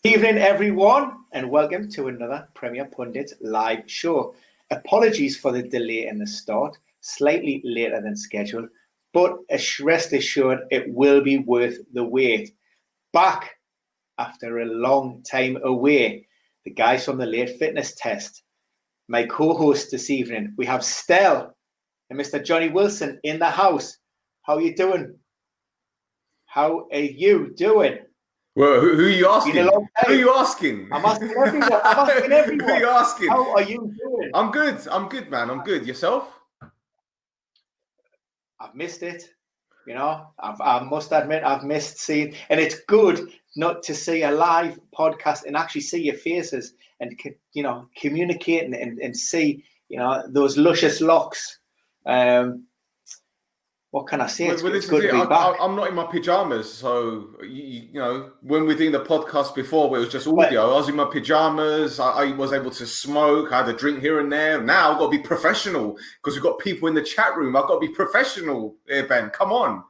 Evening, everyone, and welcome to another Premier Pundit live show. Apologies for the delay in the start, slightly later than scheduled, but rest assured it will be worth the wait. Back after a long time away, the guys from the Late Fitness Test. My co-host this evening, we have Stel and Mr. Johnny Wilson in the house. How are you doing? How are you doing? Well, who are you asking? Who are you asking? I'm asking everyone. I'm asking everyone. Who are you asking? How are you doing? I'm good, man. I'm good. Yourself? I've missed it. You know, I must admit I've missed seeing, and it's good not to see a live podcast and actually see your faces and, you know, communicate and see, you know, those luscious locks. What can I say? It's good to be back. I'm not in my pajamas, so you know, when we're doing the podcast before, where it was just audio, I was in my pajamas. I was able to smoke. I had a drink here and there. Now I've got to be professional because we've got people in the chat room. I've got to be professional here, Ben. Come on.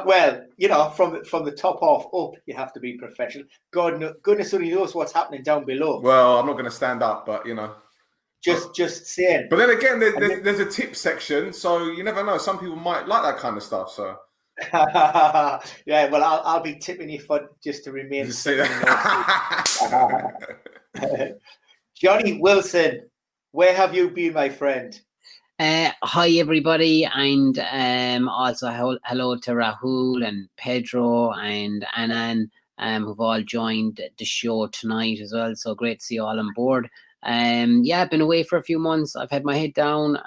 Well, you know, from the top off up, you have to be professional. Goodness only knows what's happening down below. Well, I'm not going to stand up, but you know. Just saying. But then again, there's a tip section, so you never know. Some people might like that kind of stuff. So yeah, well, I'll be tipping you for just to remain. Just say that. Johnny Wilson, where have you been, my friend? Hi everybody, and also hello to Rahul and Pedro and Anan, who've all joined the show tonight as well. So great to see you all on board. Yeah, I've been away for a few months. I've had my head down.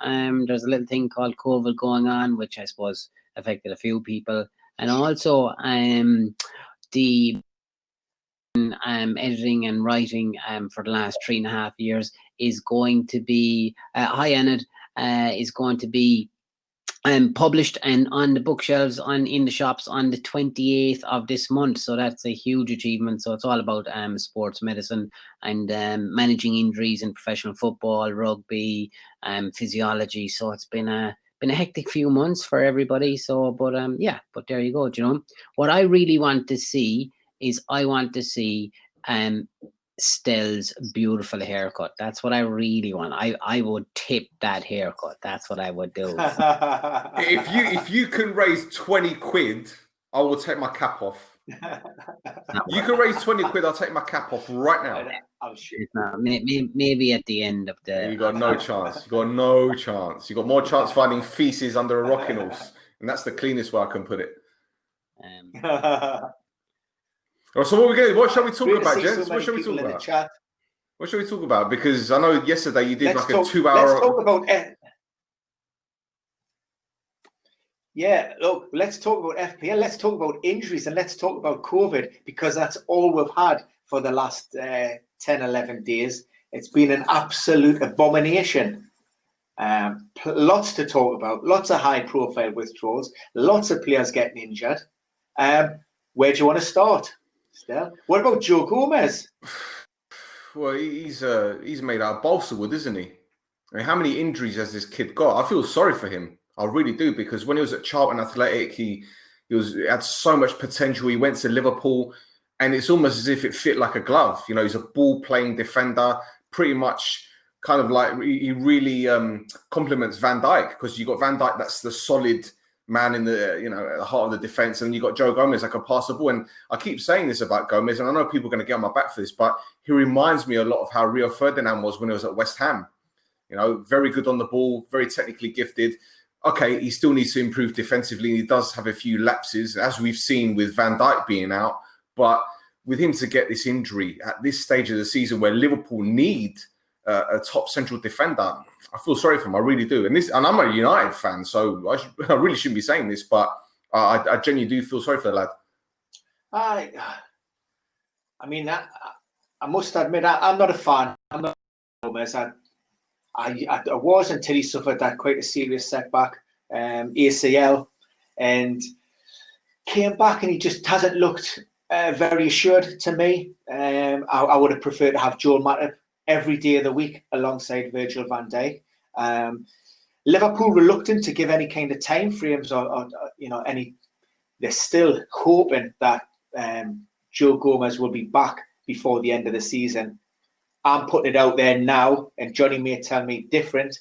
There's a little thing called COVID going on, which I suppose affected a few people, and also the editing and writing for the last 3.5 years is going to be is going to be published and on the bookshelves in the shops on the 28th of this month. So that's a huge achievement. So it's all about sports medicine and managing injuries in professional football, rugby, physiology. So it's been a hectic few months for everybody. So, but there you go. Do you know what I really want to see is Stel's beautiful haircut. That's what I really want. I would tip that haircut. That's what I would do. If you can raise 20 quid, I will take my cap off. You can raise 20 quid, I'll take my cap off right now. I'm sure. Maybe at the end of the. You got no chance. You got no chance. You got more chance finding feces under a rocking horse, and that's the cleanest way I can put it. So what shall we talk about, gents? What shall we talk about? What shall we talk about? Because I know yesterday you did a 2-hour. Let's talk about look, let's talk about FPL. Let's talk about injuries and let's talk about COVID because that's all we've had for the last 10, 11 days. It's been an absolute abomination. Lots to talk about. Lots of high-profile withdrawals. Lots of players getting injured. Where do you want to start? Still. What about Joe Gomez? Well, he's made out of balsa wood, isn't he? I mean, how many injuries has this kid got? I feel sorry for him. I really do, because when he was at Charlton Athletic, he had so much potential. He went to Liverpool, and it's almost as if it fit like a glove. You know, he's a ball-playing defender, pretty much kind of like he really complements Van Dijk, because you got Van Dijk, that's the solid man in the, you know, at the heart of the defense, and you got Joe Gomez that can pass the ball. And I keep saying this about Gomez, and I know people are going to get on my back for this, but he reminds me a lot of how Rio Ferdinand was when he was at West Ham. You know, very good on the ball, very technically gifted. Okay, he still needs to improve defensively, and he does have a few lapses, as we've seen with Van Dijk being out. But with him to get this injury at this stage of the season where Liverpool need a top central defender, I feel sorry for him. I really do. And I'm a United fan, so I really shouldn't be saying this, but I genuinely do feel sorry for the lad. I mean, I must admit, I'm not a fan. I'm not Gomez. I was until he suffered that quite a serious setback, ACL, and came back, and he just hasn't looked very assured to me. I would have preferred to have Joel Matip every day of the week alongside Virgil van Dijk. Liverpool reluctant to give any kind of time frames or you know, they're still hoping that Joe Gomez will be back before the end of the season. I'm putting it out there now, and Johnny may tell me different.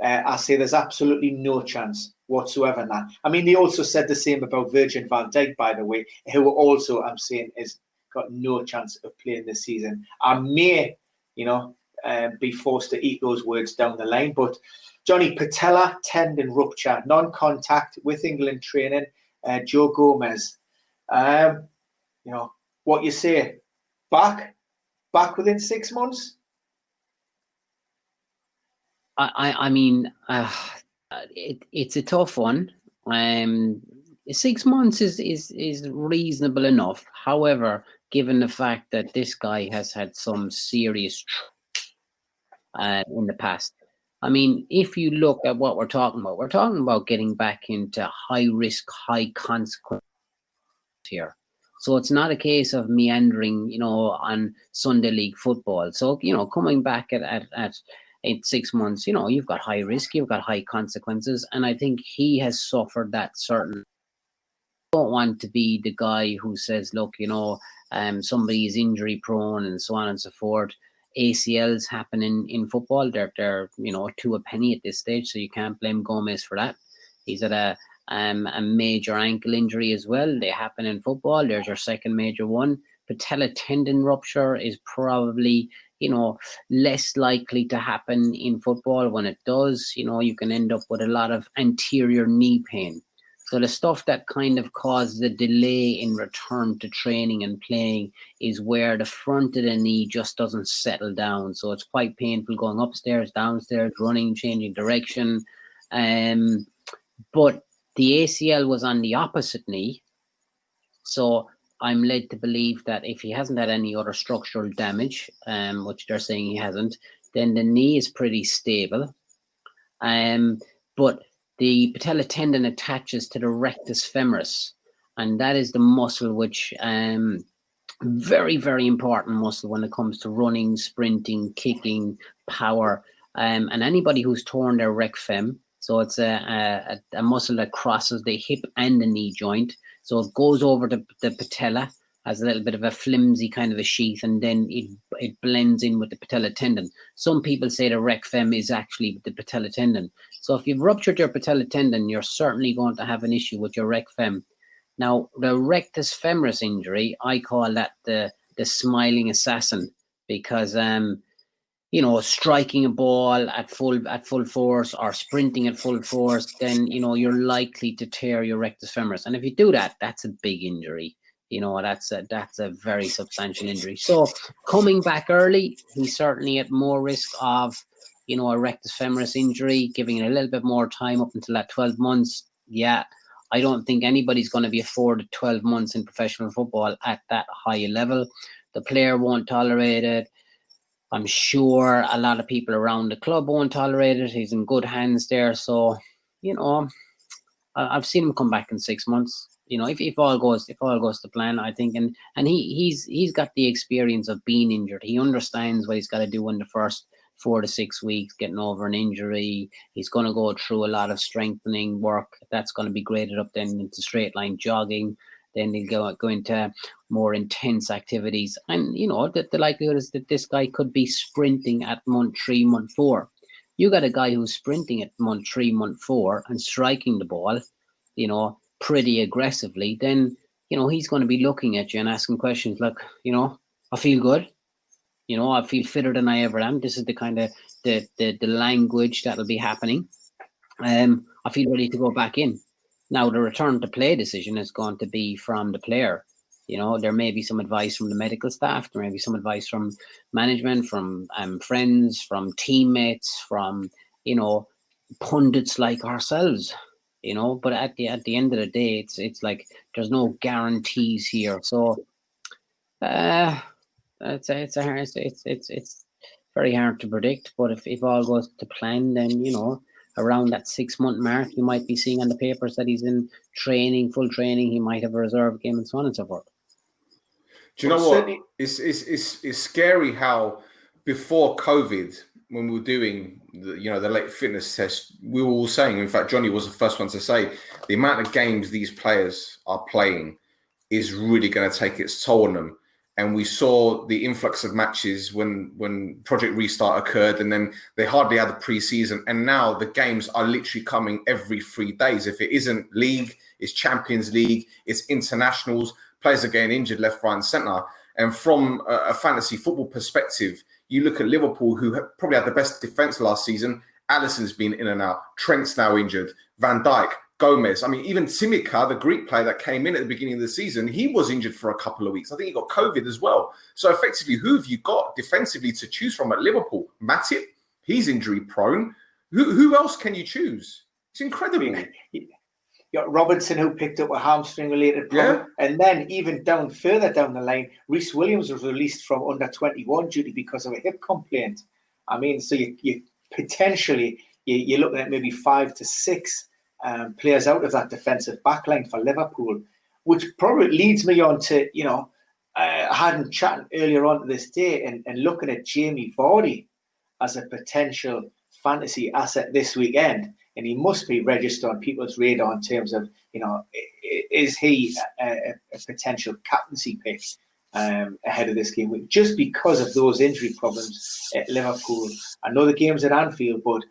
I say there's absolutely no chance whatsoever in that. I mean, they also said the same about Virgil van Dijk, by the way, who also, I'm saying, has got no chance of playing this season. I may, be forced to eat those words down the line. But Johnny, patella tendon rupture, non-contact with England training. Joe Gomez, what you say? Back within 6 months? I mean, it's a tough one. 6 months is reasonable enough. However, given the fact that this guy has had some serious in the past, I mean, if you look at what we're talking about getting back into high risk, high consequence here. So it's not a case of meandering, on Sunday League football. So, coming back at 6 months, you've got high risk, you've got high consequences. And I think he has suffered that certain. I don't want to be the guy who says, look, somebody is injury prone and so on and so forth. ACLs happen in football. They're to a penny at this stage. So you can't blame Gomez for that. He's at a major ankle injury as well. They happen in football. There's your second major one. Patella tendon rupture is probably, less likely to happen in football. When it does, you can end up with a lot of anterior knee pain. So the stuff that kind of causes a delay in return to training and playing is where the front of the knee just doesn't settle down. So it's quite painful going upstairs, downstairs, running, changing direction. But the ACL was on the opposite knee. So I'm led to believe that if he hasn't had any other structural damage, which they're saying he hasn't, then the knee is pretty stable. But the patella tendon attaches to the rectus femoris, and that is the muscle which very, very important muscle when it comes to running, sprinting, kicking, power. And anybody who's torn their rec fem, so it's a muscle that crosses the hip and the knee joint. So it goes over the patella, has a little bit of a flimsy kind of a sheath, and then it blends in with the patella tendon. Some people say the rec fem is actually the patella tendon. So if you've ruptured your patella tendon, you're certainly going to have an issue with your rec fem. Now, the rectus femoris injury, I call that the smiling assassin, because striking a ball at full force or sprinting at full force, then you're likely to tear your rectus femoris. And if you do that, that's a big injury. That's a very substantial injury. So coming back early, he's certainly at more risk of a rectus femoris injury, giving it a little bit more time up until that 12 months. Yeah, I don't think anybody's going to be afforded 12 months in professional football at that high level. The player won't tolerate it. I'm sure a lot of people around the club won't tolerate it. He's in good hands there. So, I've seen him come back in 6 months. If all goes to plan, I think, and he's got the experience of being injured. He understands what he's got to do in the first 4 to 6 weeks, getting over an injury. He's going to go through a lot of strengthening work. That's going to be graded up then into straight line jogging. Then he'll go into more intense activities. And, that the likelihood is that this guy could be sprinting at month 3, month 4. You got a guy who's sprinting at month 3, month 4 and striking the ball, pretty aggressively, then, he's going to be looking at you and asking questions like, I feel good. I feel fitter than I ever am. This is the kind of the language that'll be happening. I feel ready to go back in. Now, the return to play decision is going to be from the player. There may be some advice from the medical staff. There may be some advice from management, from friends, from teammates, from, pundits like ourselves. But at the end of the day, it's like there's no guarantees here. So it's very hard to predict. But if all goes to plan, then around that 6 month mark, you might be seeing on the papers that he's in training, full training. He might have a reserve game and so on and so forth. Do you know what? It's scary how before COVID, when we were doing the late fitness test, we were all saying, in fact, Johnny was the first one to say, the amount of games these players are playing is really going to take its toll on them. and we saw the influx of matches when Project Restart occurred, and then they hardly had the pre-season, and now the games are literally coming every 3 days. If it isn't league, it's Champions League, it's internationals, players are getting injured left, right and centre. And from a fantasy football perspective, you look at Liverpool, who probably had the best defence last season. Alisson's been in and out. Trent's now injured. Van Dijk, Gomez. I mean, even Simica, the Greek player that came in at the beginning of the season, he was injured for a couple of weeks. I think he got COVID as well. So effectively, who have you got defensively to choose from at Liverpool? Matip, he's injury prone. Who else can you choose? It's incredible. You got Robertson, who picked up a hamstring-related problem. Yeah. And then even further down the line, Reece Williams was released from under-21 duty because of a hip complaint. I mean, so you potentially, you're looking at maybe 5 to 6 players out of that defensive backline for Liverpool, which probably leads me on to, I hadn't chatted earlier on this day and looking at Jamie Vardy as a potential fantasy asset this weekend. And he must be registered on people's radar in terms of, is he a potential captaincy pick ahead of this game? Just because of those injury problems at Liverpool. I know the game's at Anfield, but,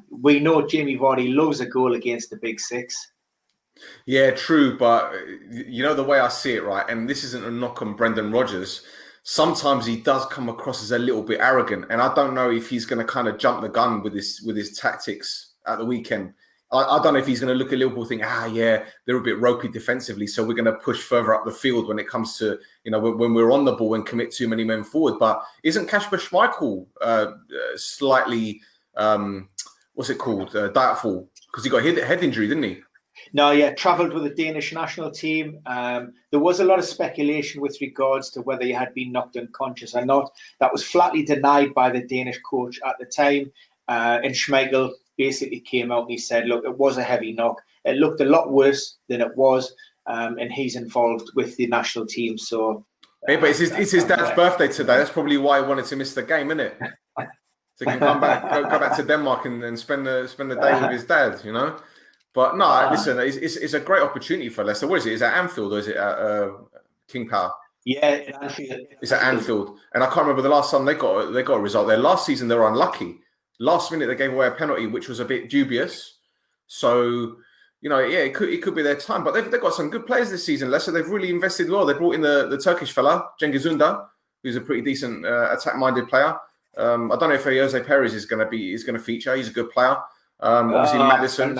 we know Jamie Vardy loves a goal against the Big Six. Yeah, true. But, the way I see it, right, and this isn't a knock on Brendan Rodgers, sometimes he does come across as a little bit arrogant. And I don't know if he's going to kind of jump the gun with his tactics at the weekend. I don't know if he's going to look at Liverpool and think, they're a bit ropey defensively, so we're going to push further up the field when it comes to, when we're on the ball and commit too many men forward. But isn't Kasper Schmeichel slightly, doubtful? Because he got a head injury, didn't he? No, yeah, travelled with the Danish national team. There was a lot of speculation with regards to whether he had been knocked unconscious or not. That was flatly denied by the Danish coach at the time. And Schmeichel basically came out and he said, look, it was a heavy knock. It looked a lot worse than it was. And he's involved with the national team. So, hey, but it's his dad's birthday today. That's probably why he wanted to miss the game, isn't it? So he can come back, go back to Denmark and spend the day with his dad, But no, listen, it's a great opportunity for Leicester. What is it? Is it at Anfield or is it at King Power? Yeah, it's at Anfield. And I can't remember the last time they got a result there. Last season they were unlucky. Last minute they gave away a penalty, which was a bit dubious. So, it could be their time. But they've got some good players this season, Leicester. They've really invested well. They brought in the Turkish fella, Cengiz Ünder, who's a pretty decent attack-minded player. I don't know if Jose Perez is going to feature. He's a good player. Obviously, Maddison.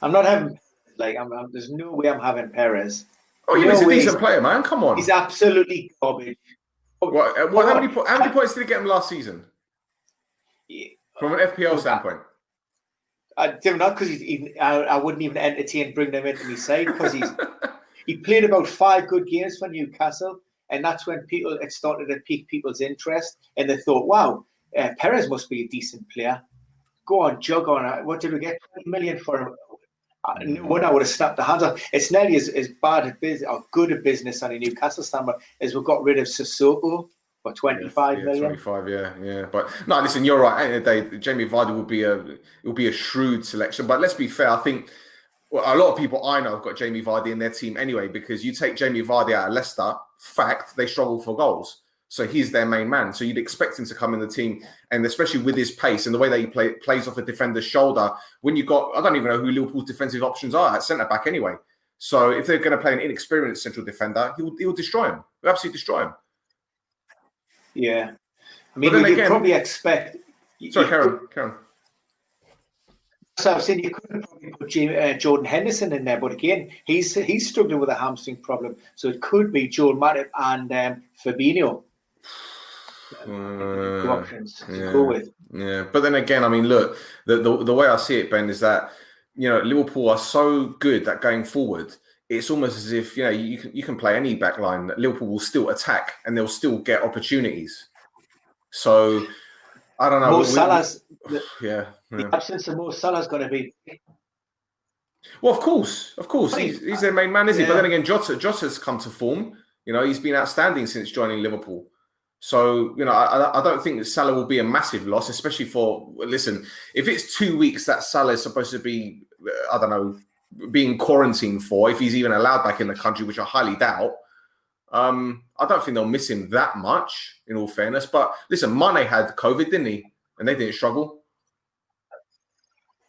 I'm not having there's no way I'm having Perez. Oh, he's a decent player, man. Come on. He's absolutely garbage. How many points did he get him last season? From an FPL standpoint, I do not, because I wouldn't even entertain bringing him into my side because he played about 5 good games for Newcastle, and that's when it started to pique people's interest, and they thought, wow, Perez must be a decent player. Go on, jug on. What did we get? 20 million for him? When I would have snapped the hands off. It's nearly as bad a business or good a business on a Newcastle standpoint as we got rid of Sissoko for 25 million. 25, yeah. But no, listen, you're right. At the end of the day, Jamie Vardy will be a shrewd selection. But let's be fair. I think a lot of people I know have got Jamie Vardy in their team anyway, because you take Jamie Vardy out of Leicester, fact, they struggle for goals. So he's their main man. So you'd expect him to come in the team, and especially with his pace and the way that he plays off a defender's shoulder. When you got, I don't even know who Liverpool's defensive options are at centre back anyway. So if they're going to play an inexperienced central defender, he'll destroy him. He'll absolutely destroy him. Yeah, I mean, you could probably expect. Sorry, Karen. So I've seen you could probably put Jordan Henderson in there, but again, he's struggling with a hamstring problem. So it could be Joel Matip and Fabinho. Options to go with. Yeah, but then again, I mean, look, the way I see it, Ben, is that Liverpool are so good that going forward, it's almost as if you can play any back line, Liverpool will still attack and they'll still get opportunities. So I don't know. The absence of Mo Salah's going to be. Well, of course, he's their main man, isn't he? But then again, Jota's come to form. He's been outstanding since joining Liverpool. So, I don't think that Salah will be a massive loss, especially if it's 2 weeks that Salah is supposed to be, being quarantined for, if he's even allowed back in the country, which I highly doubt, I don't think they'll miss him that much, in all fairness. But listen, Mane had COVID, didn't he? And they didn't struggle.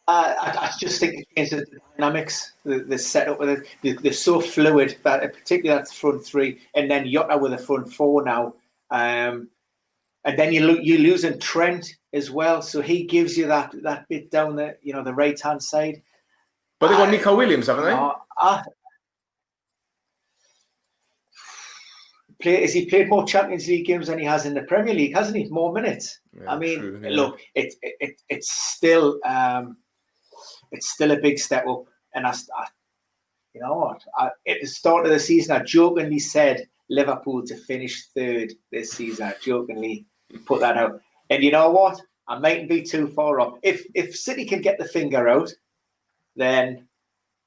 I just think it changes the dynamics, the setup with it. They're so fluid that, particularly that front three, and then Jota with a front four now. And then you're losing Trent as well, so he gives you that bit down the the right hand side. But they've got Nico Williams, haven't they? Has he played more Champions League games than he has in the Premier League? Hasn't he? More minutes. Yeah, I mean, true, yeah. Look, it's still a big step up, and you know what? At the start of the season, I jokingly said Liverpool to finish third this season. I jokingly put that out, and you know what? I mightn't be too far off. If City can get the finger out, then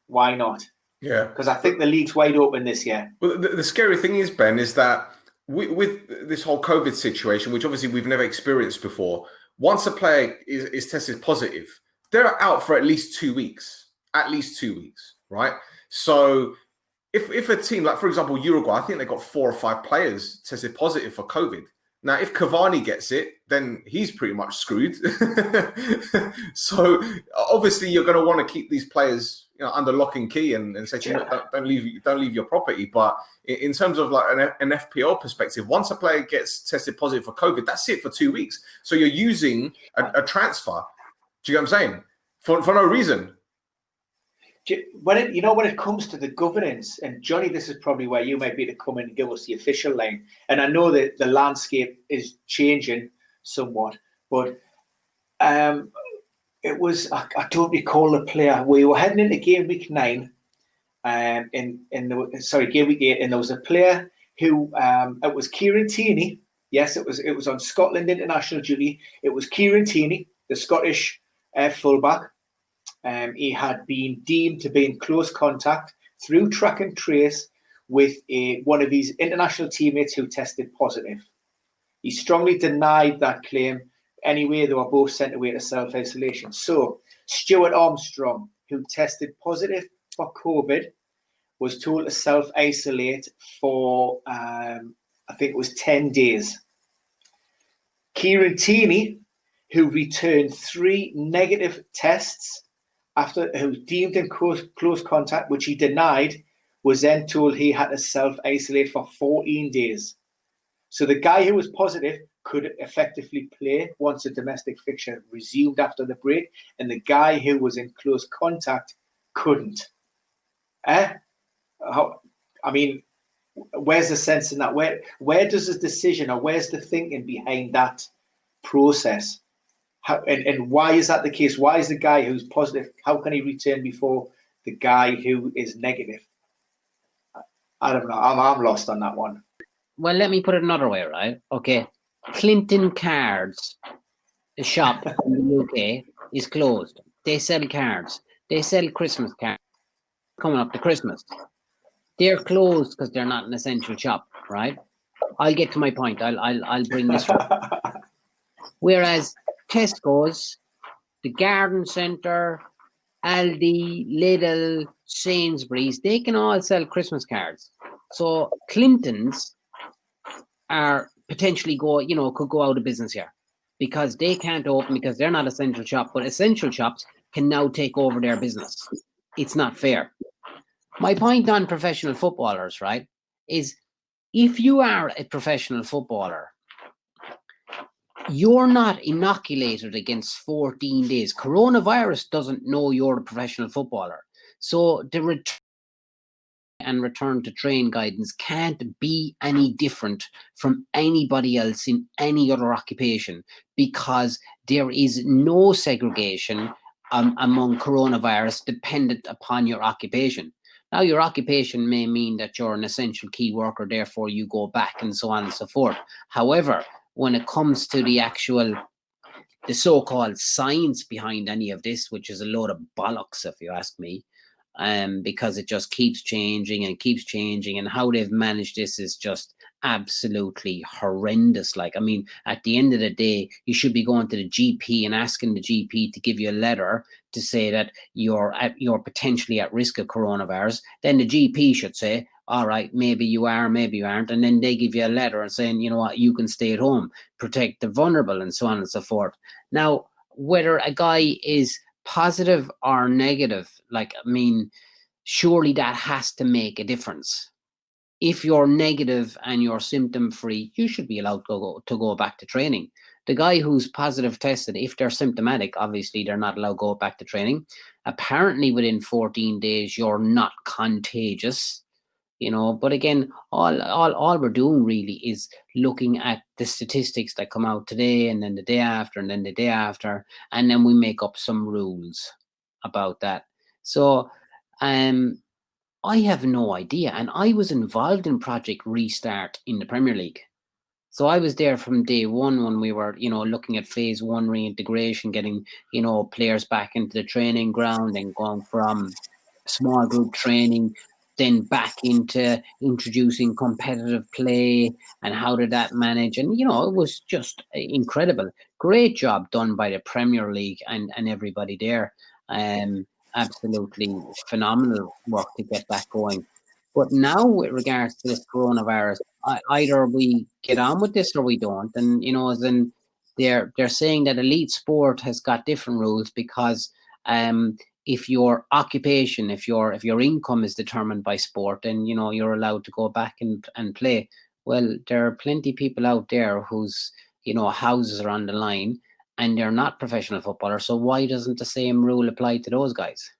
why not? Yeah, because I think the league's wide open this year. Well, the scary thing is, Ben, is that with this whole COVID situation, which obviously we've never experienced before, once a player is tested positive, they're out for at least 2 weeks. At least 2 weeks, right? So if a team, like, for example, Uruguay, I think they got 4 or 5 players tested positive for COVID. Now, if Cavani gets it, then he's pretty much screwed. So obviously, you're going to want to keep these players, under lock and key, and say to them, don't leave your property. But in terms of like an FPL perspective, once a player gets tested positive for COVID, that's it for 2 weeks. So you're using a transfer. Do you get what I'm saying? For no reason. When it comes to the governance, and Johnny, this is probably where you might be to come in and give us the official line. And I know that the landscape is changing somewhat, but it was, I don't recall the player. We were heading into game week 9, game week 8, and there was a player who it was Kieran Tierney. Yes, it was on Scotland international duty. It was Kieran Tierney, the Scottish fullback. He had been deemed to be in close contact through track and trace with one of his international teammates who tested positive. He strongly denied that claim. Anyway, they were both sent away to self-isolation. So Stuart Armstrong, who tested positive for COVID, was told to self-isolate for, I think it was 10 days. Kieran Tierney, who returned 3 negative tests, who was deemed in close contact, which he denied, was then told he had to self-isolate for 14 days. So the guy who was positive could effectively play once a domestic fixture resumed after the break, and the guy who was in close contact couldn't. I mean, where's the sense in that? Where does the decision, or where's the thinking behind that process? And why is that the case? Why is the guy who's positive, how can he return before the guy who is negative? I don't know. I'm lost on that one. Well, let me put it another way, right? Okay. Clinton Cards, the shop in the UK, is closed. They sell cards. They sell Christmas cards coming up to Christmas. They're closed because they're not an essential shop, right? I'll get to my point. I'll bring this up. Whereas Tesco's, the Garden Centre, Aldi, Lidl, Sainsbury's, they can all sell Christmas cards. So Clinton's are potentially could go out of business here because they can't open because they're not essential shop, but essential shops can now take over their business. It's not fair. My point on professional footballers, right, is if you are a professional footballer, you're not inoculated against 14 days. Coronavirus doesn't know you're a professional footballer. So the return to train guidance can't be any different from anybody else in any other occupation because there is no segregation among coronavirus dependent upon your occupation. Now, your occupation may mean that you're an essential key worker, therefore you go back and so on and so forth. However, when it comes to the so-called science behind any of this, which is a load of bollocks, if you ask me, because it just keeps changing, and how they've managed this is just absolutely horrendous. Like, I mean, at the end of the day, you should be going to the GP and asking the GP to give you a letter to say that you're potentially at risk of coronavirus. Then the GP should say, all right, maybe you are, maybe you aren't. And then they give you a letter and saying, you know what, you can stay at home, protect the vulnerable, and so on and so forth. Now, whether a guy is positive or negative, like, I mean, surely that has to make a difference. If you're negative and you're symptom free, you should be allowed to go back to training. The guy who's positive tested, if they're symptomatic, obviously they're not allowed to go back to training. Apparently within 14 days, you're not contagious, you know. But again, all we're doing really is looking at the statistics that come out today and then the day after and then the day after, and then we make up some rules about that. So, I have no idea. And I was involved in Project Restart in the Premier League. So I was there from day one when we were, you know, looking at phase one reintegration, getting, you know, players back into the training ground and going from small group training, then back into introducing competitive play and how did that manage. And, you know, it was just incredible. Great job done by the Premier League and everybody there. Absolutely phenomenal work to get that going. But now, with regards to this coronavirus, either we get on with this or we don't. And you know, as in they're saying that elite sport has got different rules because if your occupation, if your income is determined by sport, then you know you're allowed to go back and play. Well, there are plenty of people out there whose, you know, houses are on the line and they're not professional footballers. So why doesn't the same rule apply to those guys?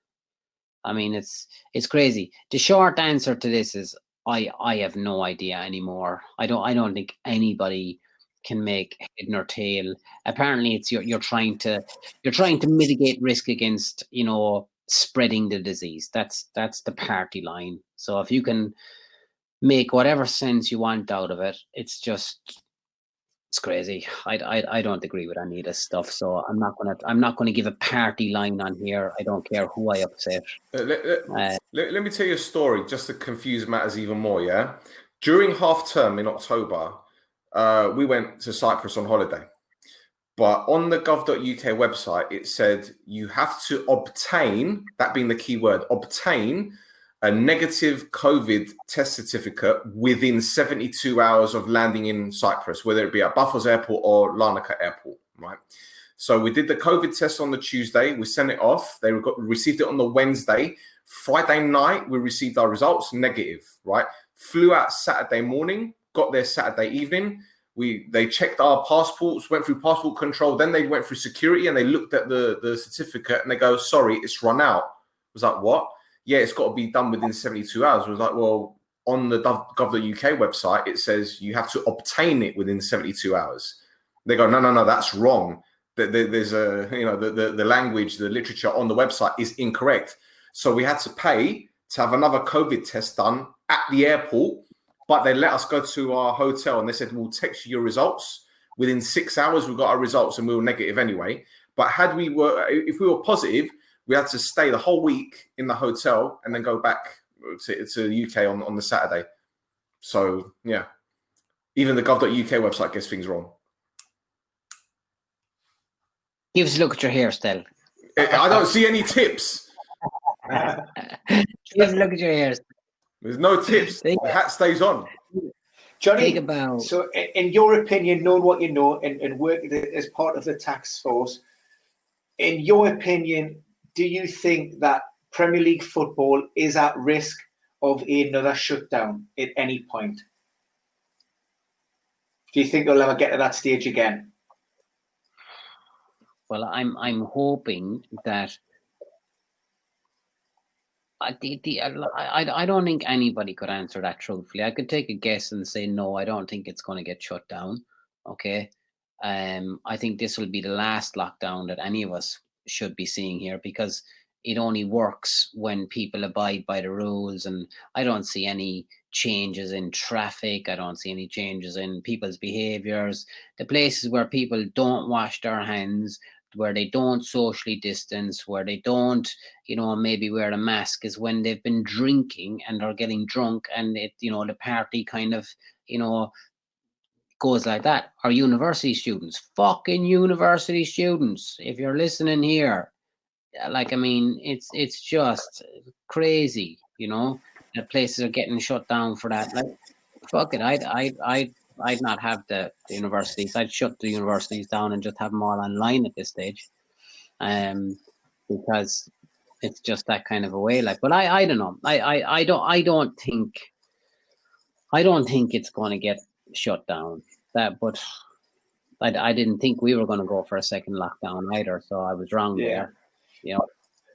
I mean, it's crazy. The short answer to this is I have no idea anymore. I don't think anybody can make head nor tail. Apparently, it's you're trying to mitigate risk against, you know, spreading the disease. That's the party line. So if you can make whatever sense you want out of it, it's crazy. I don't agree with any of this stuff. So I'm not gonna give a party line on here. I don't care who I upset. Let me tell you a story just to confuse matters even more. Yeah, during half term in October, we went to Cyprus on holiday. But on the gov.uk website, it said you have to obtain, that being the key word, obtain a negative COVID test certificate within 72 hours of landing in Cyprus, whether it be at Buffos Airport or Larnaca Airport, right? So we did the COVID test on the Tuesday. We sent it off. They received it on the Wednesday. Friday night, we received our results, negative, right? Flew out Saturday morning, got there Saturday evening. They checked our passports, went through passport control. Then they went through security and they looked at the certificate and they go, sorry, it's run out. I was like, what? Yeah, it's got to be done within 72 hours. I was like, well, on the gov.uk website, it says you have to obtain it within 72 hours. They go, no, that's wrong. There's a, you know, the language, the literature on the website is incorrect. So we had to pay to have another COVID test done at the airport, but they let us go to our hotel and they said, we'll text you your results. Within 6 hours, we got our results and we were negative anyway. But if we were positive, we had to stay the whole week in the hotel and then go back to the UK on the Saturday. So, yeah, even the gov.uk website gets things wrong. Give us a look at your hairstyle. I don't see any tips. Give us a look at your hairstyle. There's no tips. The hat stays on. Johnny, so in your opinion, knowing what you know and working as part of the task force, in your opinion, do you think that Premier League football is at risk of another shutdown at any point? Do you think they'll ever get to that stage again? Well, I'm hoping that I don't think anybody could answer that truthfully. I could take a guess and say no, I don't think it's going to get shut down. Okay, I think this will be the last lockdown that any of us should be seeing here because it only works when people abide by the rules, and I don't see any changes in traffic. I don't see any changes in people's behaviors. The places where people don't wash their hands, where they don't socially distance, where they don't, you know, maybe wear a mask is when they've been drinking and are getting drunk and it, you know, the party kind of, you know, goes like that. Our university students, fucking university students, if you're listening here, like, I mean, it's just crazy, You know, that places are getting shut down for that. Like, fuck it, I'd not have the universities. I'd shut the universities down and just have them all online at this stage, because it's just that kind of a way. Like, but I don't know. I don't think it's going to get shut down. But I didn't think we were going to go for a second lockdown either, so I was wrong there. You know,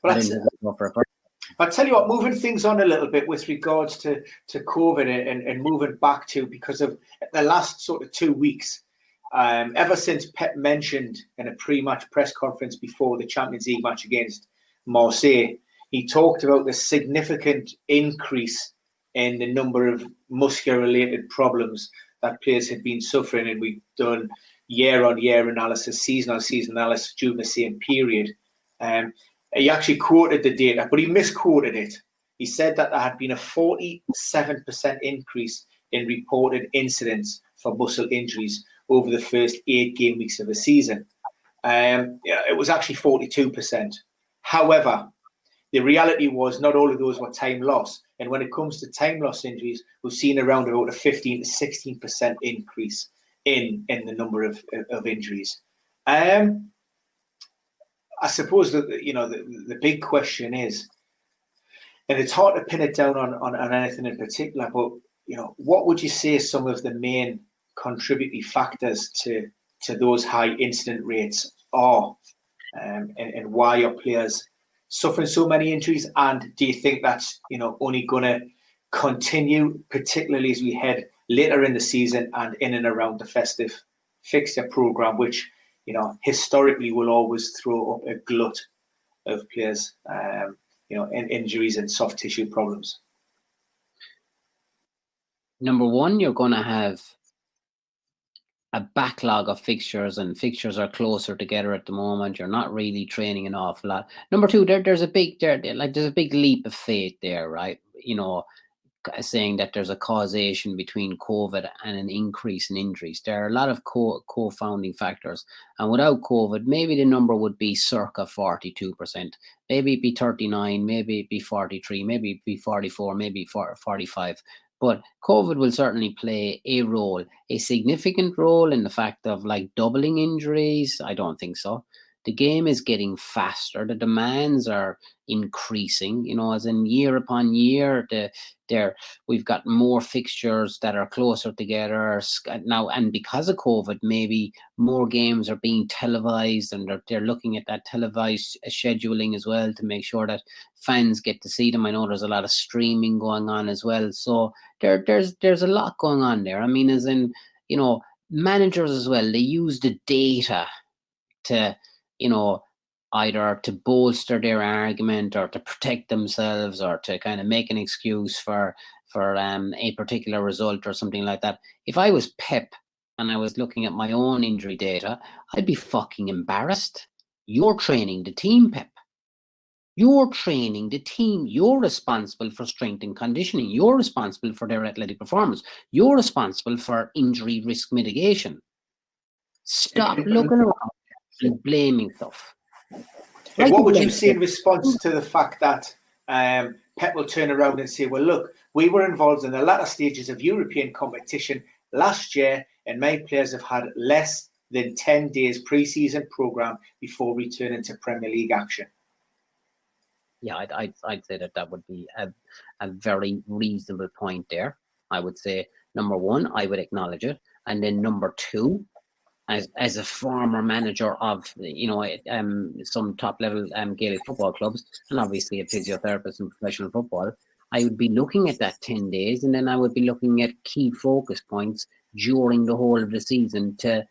Well, I didn't think we'd go for a first. I'll tell you what, moving things on a little bit with regards to COVID and moving back to, because of the last sort of 2 weeks, ever since Pep mentioned in a pre-match press conference before the Champions League match against Marseille, he talked about the significant increase in the number of muscular-related problems that players had been suffering, and we've done year-on-year analysis, season-on-season analysis during the same period. He actually quoted the data, but he misquoted it. He said that there had been a 47% increase in reported incidents for muscle injuries over the first 8 game weeks of the season. It was actually 42%. However, the reality was not all of those were time loss. And when it comes to time loss injuries, we've seen around about a 15 to 16% increase in the number of injuries. I suppose that the big question is, and it's hard to pin it down on anything in particular, but what would you say some of the main contributing factors to those high incident rates are, and why are players suffering so many injuries? And do you think that's only going to continue, particularly as we head later in the season and in and around the festive fixture program, which historically will always throw up a glut of players, in injuries and soft tissue problems? Number one, you're going to have a backlog of fixtures, and fixtures are closer together at the moment. You're not really training an awful lot. Number two, there's a big leap of faith there, right? Saying that there's a causation between COVID and an increase in injuries. There are a lot of co-founding factors, and without COVID, maybe the number would be circa 42%. Maybe it'd be 39, maybe it'd be 43, maybe it'd be 44, maybe 45. But COVID will certainly play a role, a significant role in the fact of like doubling injuries. I don't think so. The game is getting faster. The demands are increasing, as in year upon year, we've got more fixtures that are closer together now. And because of COVID, maybe more games are being televised, and they're looking at that televised scheduling as well to make sure that fans get to see them. I know there's a lot of streaming going on as well. So there's a lot going on there. I mean, as in, managers as well, they use the data to, either to bolster their argument or to protect themselves or to kind of make an excuse for a particular result or something like that. If I was Pep and I was looking at my own injury data, I'd be fucking embarrassed. You're training the team, Pep. You're training the team. You're responsible for strength and conditioning. You're responsible for their athletic performance. You're responsible for injury risk mitigation. Stop looking around and blaming stuff. And what would you say in response to the fact that Pep will turn around and say, well, look, we were involved in the latter stages of European competition last year, and my players have had less than 10 days pre-season program before returning to Premier League action? Yeah, I'd say that would be a very reasonable point there. I would say, number one, I would acknowledge it. And then number two, as a former manager of some top level Gaelic football clubs, and obviously a physiotherapist in professional football, I would be looking at that 10 days, and then I would be looking at key focus points during the whole of the season to,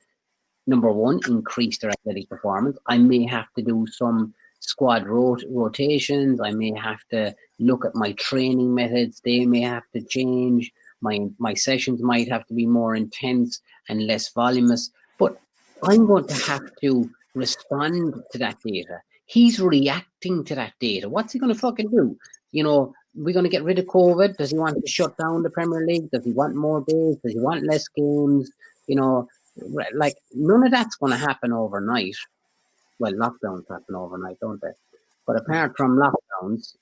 number one, increase their athletic performance. I may have to do some squad rotations. I may have to look at my training methods. They may have to change. My sessions might have to be more intense and less voluminous. But I'm going to have to respond to that data. He's reacting to that data. What's he going to fucking do? We're going to get rid of COVID. Does he want to shut down the Premier League? Does he want more days? Does he want less games? Like, none of that's going to happen overnight. Well, lockdowns happen overnight, don't they? But apart from lockdowns,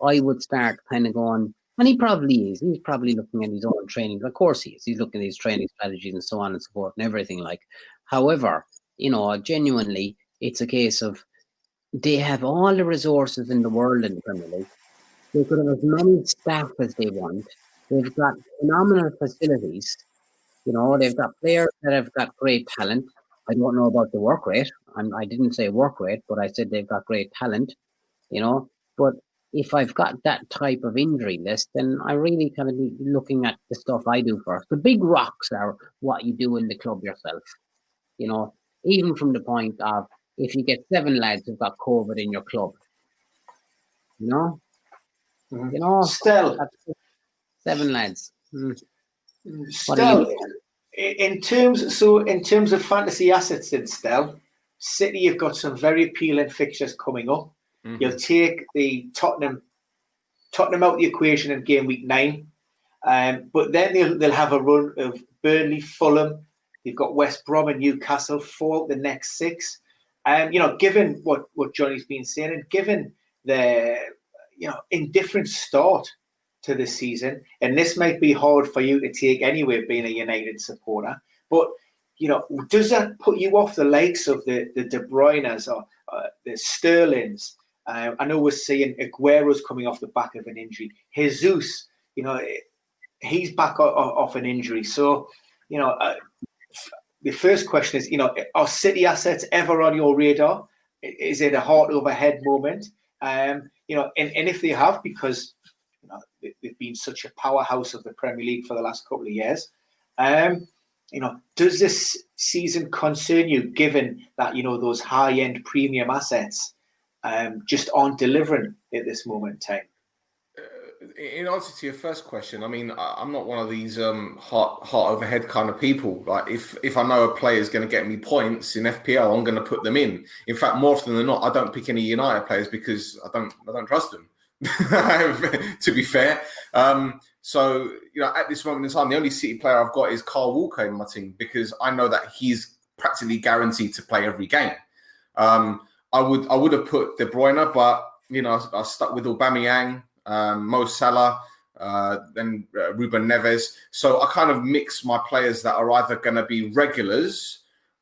I would start kind of going, and he probably is. He's probably looking at his own training. Of course he is. He's looking at his training strategies and so on and so forth and everything like. However, genuinely, it's a case of they have all the resources in the world in the Premier League. They could have as many staff as they want. They've got phenomenal facilities. They've got players that have got great talent. I don't know about the work rate. I didn't say work rate, but I said they've got great talent, But if I've got that type of injury list, then I really kind of be looking at the stuff I do first. The big rocks are what you do in the club yourself. Even from the point of if you get 7 lads who've got COVID in your club, Stel, 7 lads. Stel, in terms of fantasy assets in Stel, City have got some very appealing fixtures coming up. Mm-hmm. You'll take the Tottenham out the equation in game week 9, but then they'll have a run of Burnley, Fulham. They've got West Brom and Newcastle for the next 6. And given what Johnny's been saying, and given the indifferent start to this season, and this might be hard for you to take anyway, being a United supporter, but does that put you off the likes of the De Bruynes or the Sterlings? I know we're seeing Aguero's coming off the back of an injury. Jesus, he's back off an injury. So, the first question is, are City assets ever on your radar? Is it a heart over head moment? And if they have, because they've been such a powerhouse of the Premier League for the last couple of years, does this season concern you, given that those high-end premium assets just aren't delivering at this moment in time? In answer to your first question, I mean, I'm not one of these heart overhead kind of people. Like, if I know a player is going to get me points in FPL, I'm going to put them in. In fact, more often than not, I don't pick any United players because I don't trust them. To be fair, so at this moment in time, the only City player I've got is Kyle Walker in my team because I know that he's practically guaranteed to play every game. I would have put De Bruyne, but I stuck with Aubameyang, Mo Salah, then Ruben Neves. So I kind of mix my players that are either going to be regulars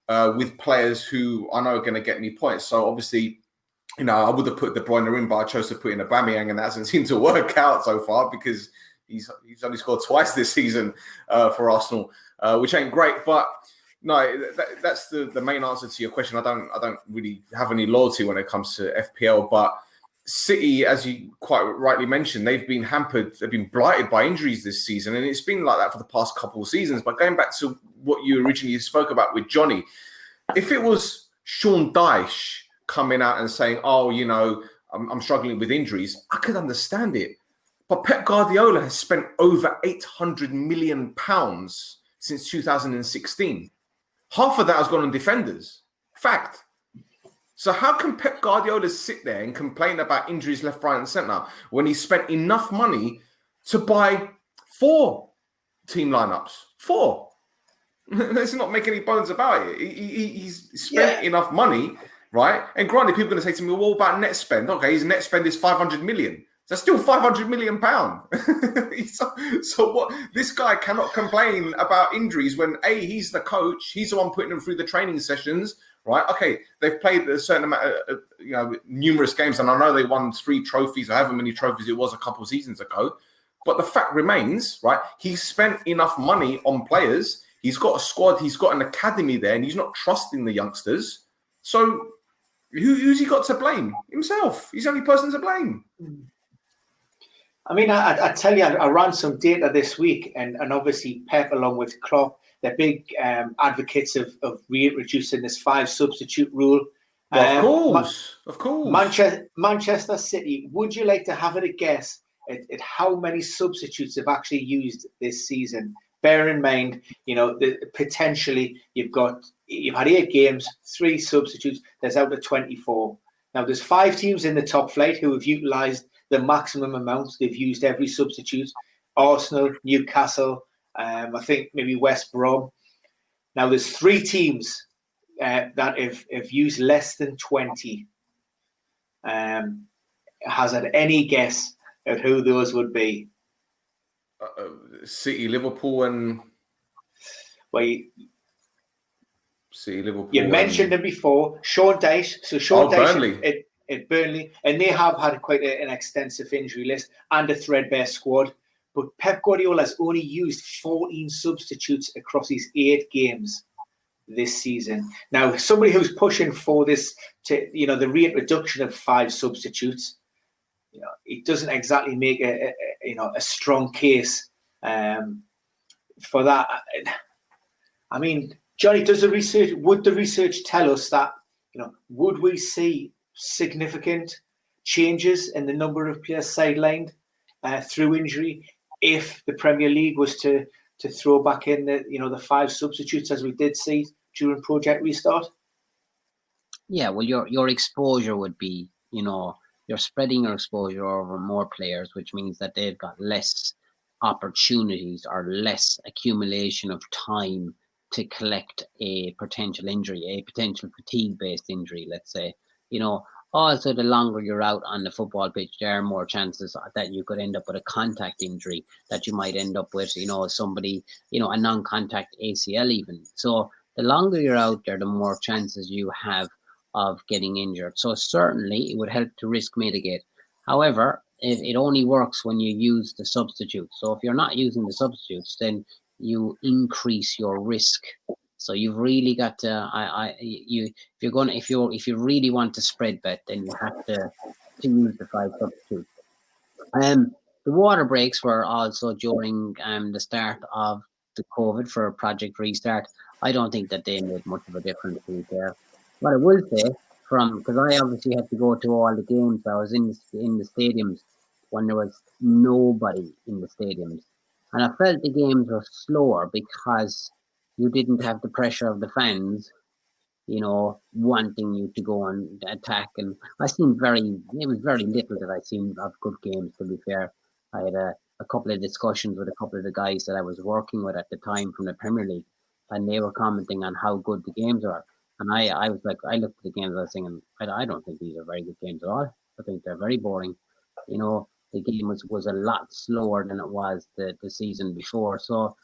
with players who I know are going to get me points. So obviously, I would have put De Bruyne in, but I chose to put in Aubameyang, and that hasn't seemed to work out so far because he's only scored twice this season for Arsenal, which ain't great. But no, that's the main answer to your question. I don't really have any loyalty when it comes to FPL, but City, as you quite rightly mentioned, they've been blighted by injuries this season, and it's been like that for the past couple of seasons. But going back to what you originally spoke about with Johnny, if it was Sean Dyche coming out and saying, "Oh, I'm struggling with injuries," I could understand it. But Pep Guardiola has spent over £800 million since 2016. Half of that has gone on defenders. Fact. So how can Pep Guardiola sit there and complain about injuries left, right, and centre when he spent enough money to buy 4 team lineups? 4. Let's not make any bones about it. He's spent enough money, right? And granted, people are going to say to me, well, what about net spend? Okay, his net spend is 500 million. That's still £500 million. So what? This guy cannot complain about injuries when he's the coach, he's the one putting them through the training sessions, right? Okay, they've played a certain amount, numerous games, and I know they won 3 trophies, or however many trophies it was a couple of seasons ago. But the fact remains, right? He's spent enough money on players. He's got a squad. He's got an academy there, and he's not trusting the youngsters. So who's he got to blame? Himself. He's the only person to blame. I mean, I tell you, I ran some data this week, and obviously Pep, along with Klopp, they're big advocates of reducing this 5 substitute rule. Well, of course. Manchester City, would you like to have a guess at how many substitutes they've actually used this season? Bear in mind, potentially you've had 8 games, 3 substitutes. There's out of 24. Now there's 5 teams in the top flight who have utilised the maximum amount. They've used every substitute. Arsenal, Newcastle, I think maybe West Brom. Now there's 3 teams that have used less than 20. Has had any guess at who those would be? City, Liverpool, and Well, City, Liverpool. you mentioned them before, Sean Dyche. So Sean Dyche Burnley. at Burnley, and they have had quite an extensive injury list and a threadbare squad. But Pep Guardiola has only used 14 substitutes across his 8 games this season. Now, somebody who's pushing for this, the reintroduction of 5 substitutes, it doesn't exactly make a strong case for that. I mean, Johnny, would the research tell us that, would we see significant changes in the number of players sidelined through injury if the Premier League was to throw back in the 5 substitutes as we did see during Project Restart? Yeah, well, your exposure would be, you're spreading your exposure over more players, which means that they've got less opportunities or less accumulation of time to collect a potential injury, a potential fatigue-based injury, let's say. Also, the longer you're out on the football pitch, there are more chances that you could end up with a contact injury, that you might end up with, somebody, a non-contact ACL even. So the longer you're out there, the more chances you have of getting injured. So certainly it would help to risk mitigate. However, it only works when you use the substitutes. So if you're not using the substitutes, then you increase your risk. So you've really got to, if you really want to spread bet, then you have to use the 5 substitutes. The water breaks were also during the start of the COVID for Project Restart. I don't think that they made much of a difference to it there. What I will say, because I obviously had to go to all the games, I was in the stadiums when there was nobody in the stadiums. And I felt the games were slower because you didn't have the pressure of the fans, wanting you to go and attack. And it was very little that I seen of good games, to be fair. I had a couple of discussions with a couple of the guys that I was working with at the time from the Premier League, and they were commenting on how good the games are. And I was like, I looked at the games, I was thinking, I don't think these are very good games at all. I think they're very boring. The game was a lot slower than it was the season before. So,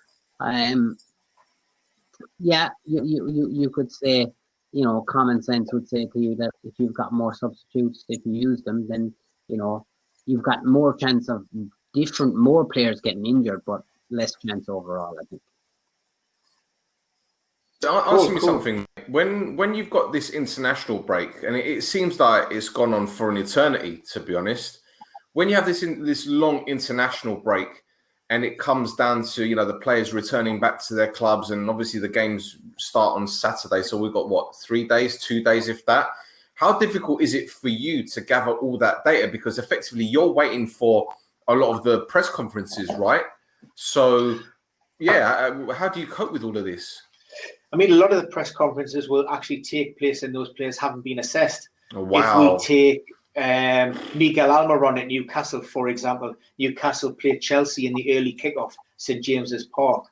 yeah, you could say, common sense would say to you that if you've got more substitutes, if you use them, then, you've got more chance of more players getting injured, but less chance overall, I think. Ask me something. When you've got this international break, and it seems like it's gone on for an eternity, to be honest. When you have this long international break, and it comes down to the players returning back to their clubs, and obviously the games start on Saturday, so we've got 3 days, 2 days, if that. How difficult is it for you to gather all that data? Because effectively you're waiting for a lot of the press conferences, right? So, yeah, how do you cope with all of this? I mean, a lot of the press conferences will actually take place and those players haven't been assessed. Oh, wow. If we take Miguel Almiron at Newcastle, for example, Newcastle played Chelsea in the early kickoff, St James's Park.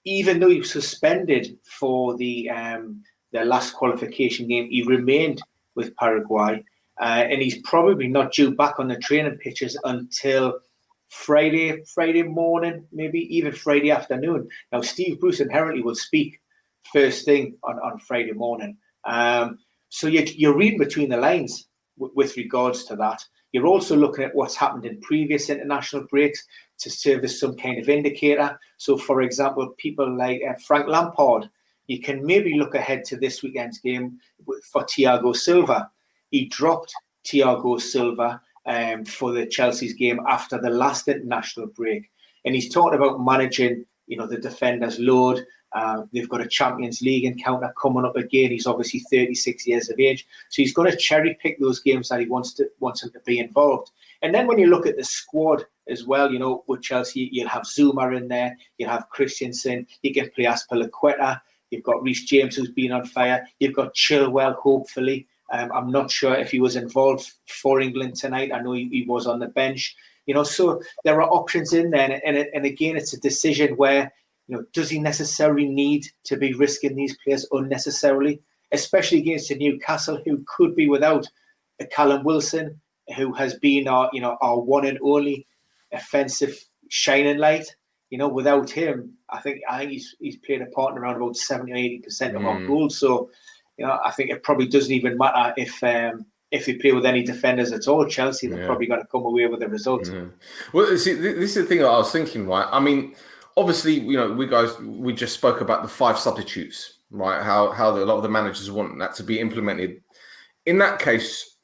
Even though he was suspended for their last qualification game, he remained with Paraguay, and he's probably not due back on the training pitches until Friday morning, maybe even Friday afternoon. Now, Steve Bruce inherently will speak first thing on Friday morning. So you're reading between the lines with regards to that. You're also looking at what's happened in previous international breaks to serve as some kind of indicator. So, for example, people like Frank Lampard, you can maybe look ahead to this weekend's game for Thiago Silva. He dropped Thiago Silva for the Chelsea's game after the last international break. And he's talking about managing, the defender's load. They've got a Champions League encounter coming up again. He's obviously 36 years of age. So he's going to cherry pick those games that he wants him to be involved. And then when you look at the squad as well, with Chelsea, you'll have Zuma in there. You'll have Christensen. You can play Azpilicueta. You've got Reece James, who's been on fire. You've got Chilwell, hopefully. I'm not sure if he was involved for England tonight. I know he was on the bench. So there are options in there. And again, it's a decision where, does he necessarily need to be risking these players unnecessarily, especially against a Newcastle who could be without a Callum Wilson, who has been our one and only offensive shining light. Without him, I think he's played a part in around about 70 or 80% of our goals. So, I think it probably doesn't even matter if you play with any defenders at all. Chelsea, they're probably going to come away with the result. Well, see, this is the thing that I was thinking, right? I mean, obviously, we just spoke about the 5 substitutes, right? How a lot of the managers want that to be implemented. In that case,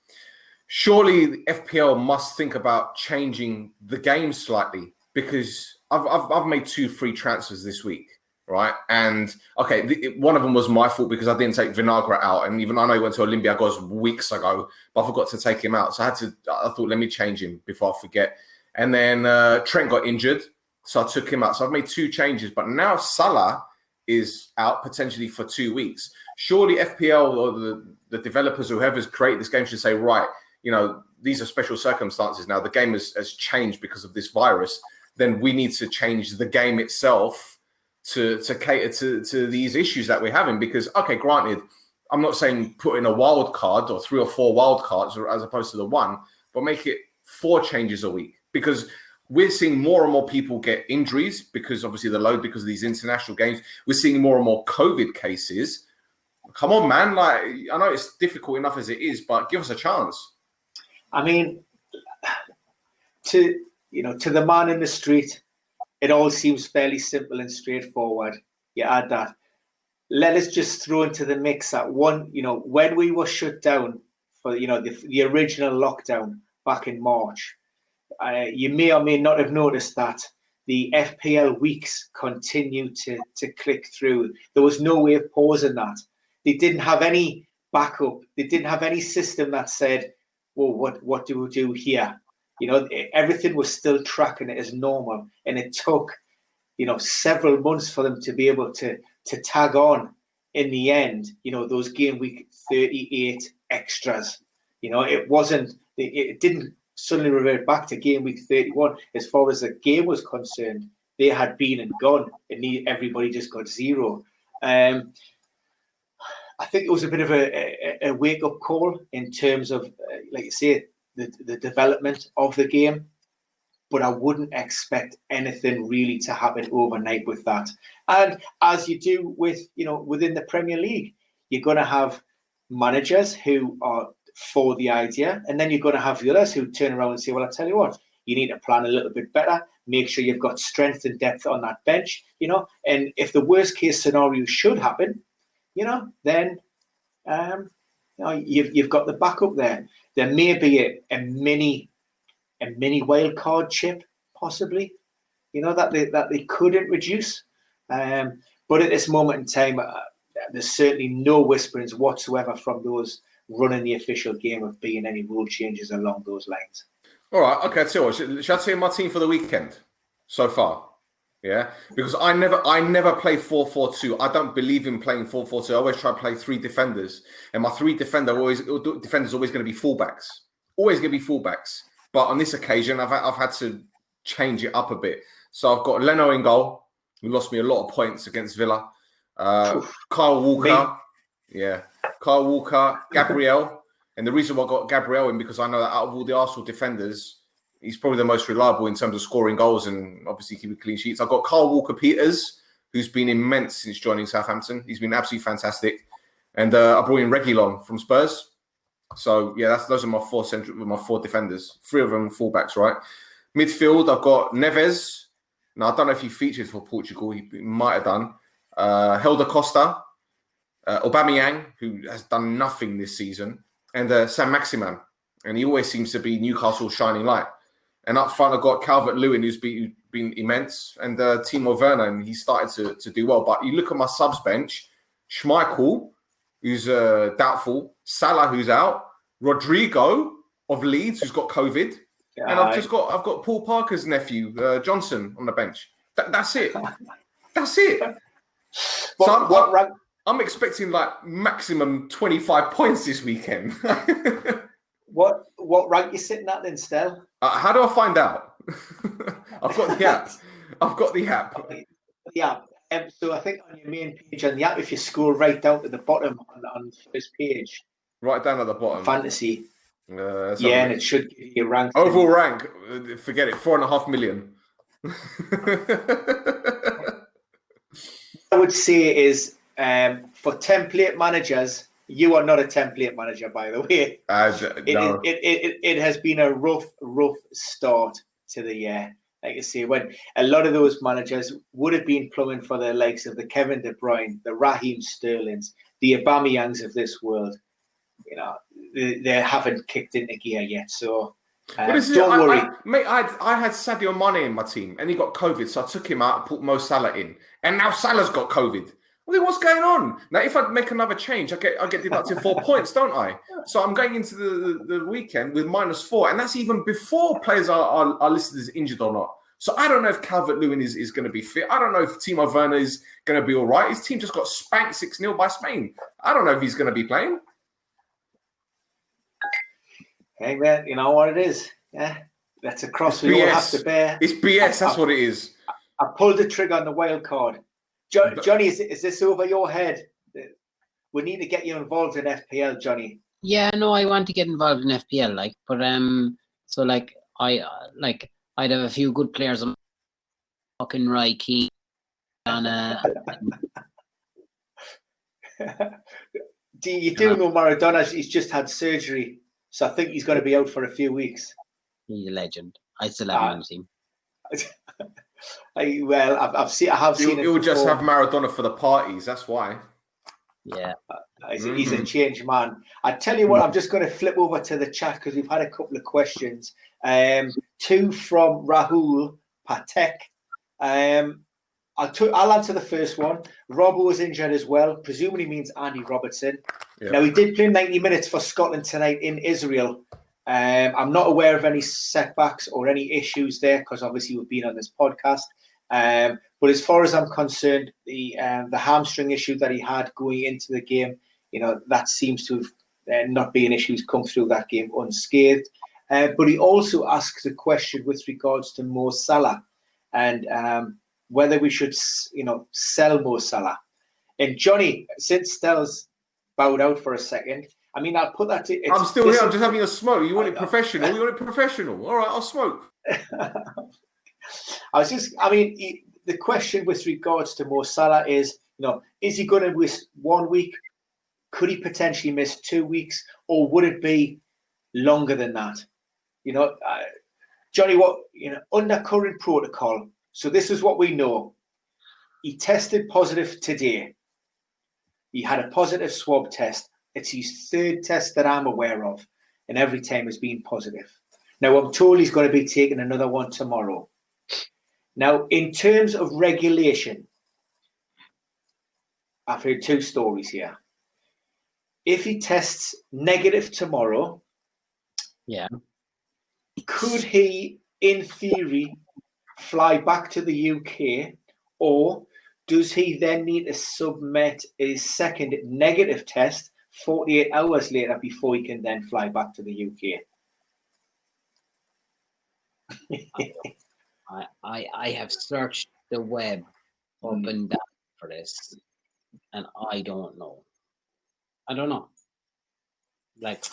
surely the FPL must think about changing the game slightly, because I've made 2 free transfers this week, right? And okay, one of them was my fault because I didn't take Vinagre out, and even I know he went to Olympiacos weeks ago, but I forgot to take him out. So I thought, let me change him before I forget. And then Trent got injured, so I took him out. So I've made 2 changes, but now Salah is out potentially for 2 weeks. Surely FPL or the developers, whoever's created this game, should say, right, these are special circumstances now. The game has changed because of this virus. Then we need to change the game itself to cater to these issues that we're having. Because, okay, granted, I'm not saying put in a wild card or 3 or 4 wild cards as opposed to the 1, but make it 4 changes a week. Because we're seeing more and more people get injuries because obviously the load, because of these international games. We're seeing more and more COVID cases. Come on, man. Like, I know it's difficult enough as it is, but give us a chance. I mean, to the man in the street, it all seems fairly simple and straightforward. You add that. Let us just throw into the mix that one, when we were shut down for, the original lockdown back in March, you may or may not have noticed that the FPL weeks continued to click through. There was no way of pausing that. They didn't have any backup. They didn't have any system that said, well, what do we do here? Everything was still tracking it as normal. And it took, several months for them to be able to tag on in the end, those game week 38 extras. It didn't suddenly revert back to game week 31. As far as the game was concerned, they had been and gone, and everybody just got 0. I think it was a bit of a wake-up call in terms of, like you say, the development of the game. But I wouldn't expect anything really to happen overnight with that. And as you do with, within the Premier League, you're going to have managers who are for the idea, and then you're going to have the others who turn around and say, well, I tell you what, you need to plan a little bit better, make sure you've got strength and depth on that bench, and if the worst case scenario should happen, then you've got the backup there. There may be a mini wild card chip, possibly, that they could introduce. But at this moment in time, there's certainly no whisperings whatsoever from those running the official game of being any rule changes along those lines. All right, okay. So should I tell you my team for the weekend so far? Yeah, because I never play 4-4-2. I don't believe in playing 4-4-2. I always try to play 3 defenders, and my 3 defenders always going to be fullbacks. Always going to be fullbacks. But on this occasion, I've had to change it up a bit. So I've got Leno in goal, who lost me a lot of points against Villa. Kyle Walker, Kyle Walker, Gabriel. And the reason why I got Gabriel in, because I know that out of all the Arsenal defenders, he's probably the most reliable in terms of scoring goals and obviously keeping clean sheets. I've got Kyle Walker-Peters, who's been immense since joining Southampton. He's been absolutely fantastic. And I brought in Reguilon from Spurs. So, yeah, those are my 4 defenders. 3 of them fullbacks, right? Midfield, I've got Neves. Now, I don't know if he featured for Portugal. He might have done. Helder Costa. Aubameyang, who has done nothing this season. And Sam Maximan. And he always seems to be Newcastle's shining light. And up front, I've got Calvert-Lewin, who's been immense. And Timo Werner, and he started to do well. But you look at my subs bench, Schmeichel, who's doubtful, Salah, who's out, Rodrigo of Leeds, who's got COVID, and I've got Paul Parker's nephew, Johnson, on the bench. That's it. That's it. I'm expecting like maximum 25 points this weekend. What rank you sitting at then, Stel? How do I find out? I've got the app. Yeah. So I think on your main page on the app, if you scroll right down to the bottom on the first page. Right down at the bottom. Fantasy. Yeah, and it should give you ranked. Overall rank, forget it, 4.5 million. I would say is for template managers, you are not a template manager, by the way. No. It has been a rough start to the year. Like I say, when a lot of those managers would have been plumbing for the likes of the Kevin De Bruyne, the Raheem Sterlings, the Aubameyangs of this world, you know, they haven't kicked into gear yet. So don't worry. I had Sadio Mane in my team, and he got COVID, so I took him out and put Mo Salah in, and now Salah's got COVID. I mean, what's going on? Now, if I make another change, I get deducted 4 points, don't I? So I'm going into the weekend with -4, and that's even before players are listed as injured or not. So I don't know if Calvert-Lewin is going to be fit. I don't know if Timo Werner is going to be all right. His team just got spanked 6-0 by Spain. I don't know if he's going to be playing. Hey, man, you know what it is? Yeah, that's a cross we all have to bear. It's BS, that's what it is. I pulled the trigger on the wild card. Johnny, is this over your head? We need to get you involved in FPL, Johnny. Yeah, no, I want to get involved in FPL, but so I'd have a few good players on fucking Roy Keane on You do know Maradona? He's just had surgery, so I think he's going to be out for a few weeks. He's a legend. I still have him on the team. I have seen it. He'll just have Maradona for the parties. That's why. Yeah, he's a changed man. I tell you what, I'm just going to flip over to the chat because we've had a couple of questions. 2 from Rahul Patek. I'll answer the first one. Robbo was injured as well. Presumably means Andy Robertson. Yep. Now he did play 90 minutes for Scotland tonight in Israel. I'm not aware of any setbacks or any issues there because obviously we've been on this podcast. But as far as I'm concerned, the hamstring issue that he had going into the game, that seems to have not been issues come through that game unscathed. But he also asked a question with regards to Mo Salah and whether we should, sell Mo Salah. And Johnny, since Stel's bowed out for a second, I mean, I'll put that to... I'm still here. I'm just having a smoke. You want it professional? You want it professional? All right, I'll smoke. The question with regards to Mo Salah is, is he going to miss 1 week? Could he potentially miss 2 weeks? Or would it be longer than that? Johnny, under current protocol, so this is what we know. He tested positive today. He had a positive swab test. It's his 3rd test that I'm aware of, and every time has been positive. Now, I'm told he's going to be taking another one tomorrow. Now, in terms of regulation, I've heard 2 stories here. If he tests negative tomorrow, could he, in theory, fly back to the UK, or does he then need to submit his 2nd negative test 48 hours later before he can then fly back to the UK? I have searched the web up and down for this, and I don't know. Like,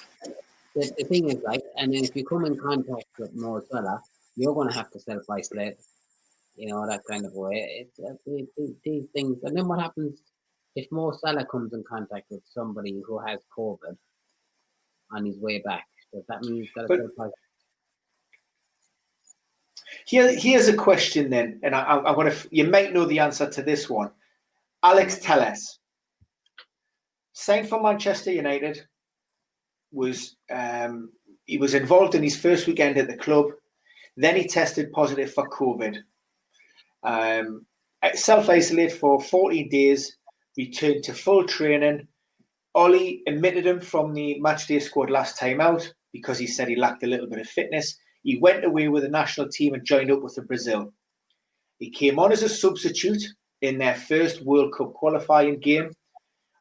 the thing is, and then if you come in contact with Mo Salah, you're going to have to self-isolate, that kind of way. These things. And then what happens if Mo Salah comes in contact with somebody who has COVID on his way back? Does that mean he's got to self-isolate? Here's a question then, and I'm going to. You might know the answer to this one. Alex Telles, signed for Manchester United, he was involved in his first weekend at the club. Then he tested positive for COVID. Self-isolated for 14 days, returned to full training. Ollie omitted him from the matchday squad last time out because he said he lacked a little bit of fitness. He went away with the national team and joined up with the Brazil. He came on as a substitute in their first World Cup qualifying game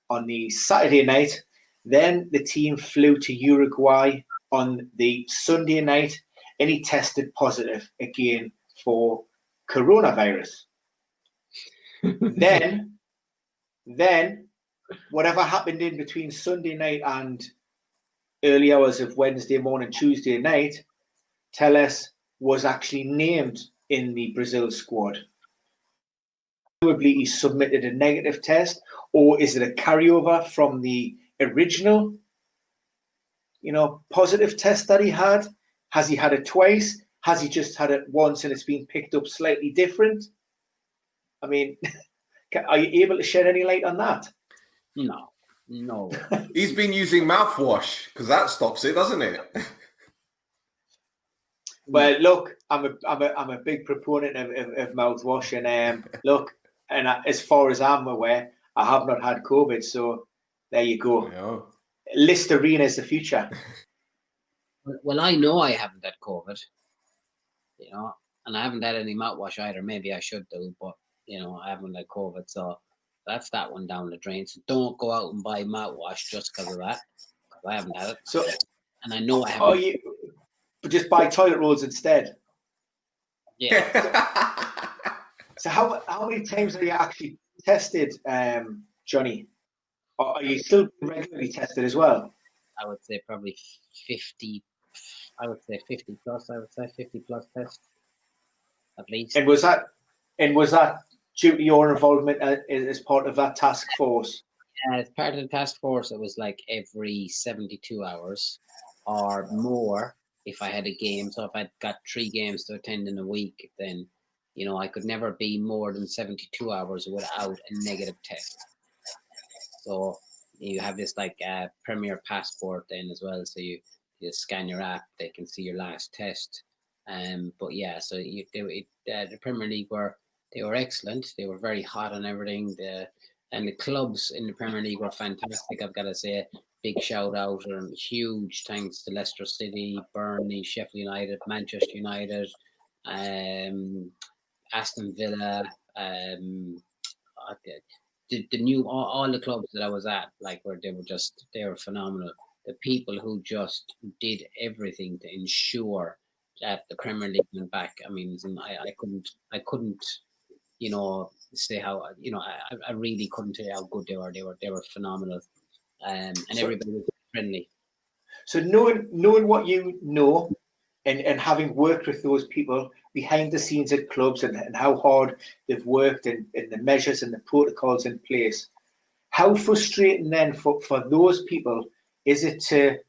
on the Saturday night. Then the team flew to Uruguay on the Sunday night, and he tested positive again for coronavirus. Then whatever happened in between Sunday night and early hours of Wednesday morning, Tuesday night, Telles was actually named in the Brazil squad. Probably he submitted a negative test, or is it a carryover from the original, positive test that he had? Has he had it twice? Has he just had it once and it's been picked up slightly different? I mean, are you able to shed any light on that? No. He's been using mouthwash because that stops it, doesn't it? Well, look, I'm a big proponent of mouthwash, and look, and as far as I'm aware, I have not had COVID, so there you go. No. Listerine is the future. Well, I know I haven't had COVID, and I haven't had any mouthwash either. Maybe I should do, but I haven't had COVID, so that's that one down the drain. So don't go out and buy mouthwash just because of that, because I haven't had it. So, and I know I haven't. But just buy toilet rolls instead. Yeah. So how many times are you actually tested, Johnny? Or are you still regularly tested as well? I would say probably 50. I would say 50 plus. I would say 50 plus tests at least. And was that due to your involvement as part of that task force? As part of the task force, it was like every 72 hours or more if I had a game. So if I'd got 3 games to attend in a week, then I could never be more than 72 hours without a negative test. So you have this like Premier Passport then as well. So you scan your app, they can see your last test. But yeah, so the Premier League they were excellent. They were very hot on everything. And the clubs in the Premier League were fantastic. I've got to say, big shout out and huge thanks to Leicester City, Burnley, Sheffield United, Manchester United, Aston Villa, the new all the clubs that I was at, like they were phenomenal. The people who just did everything to ensure that the Premier League went back. I mean, I couldn't, say how I really couldn't tell you how good they were. They were phenomenal, and everybody was friendly. So knowing what you know, and having worked with those people behind the scenes at clubs and how hard they've worked and the measures and the protocols in place, how frustrating then for those people is it to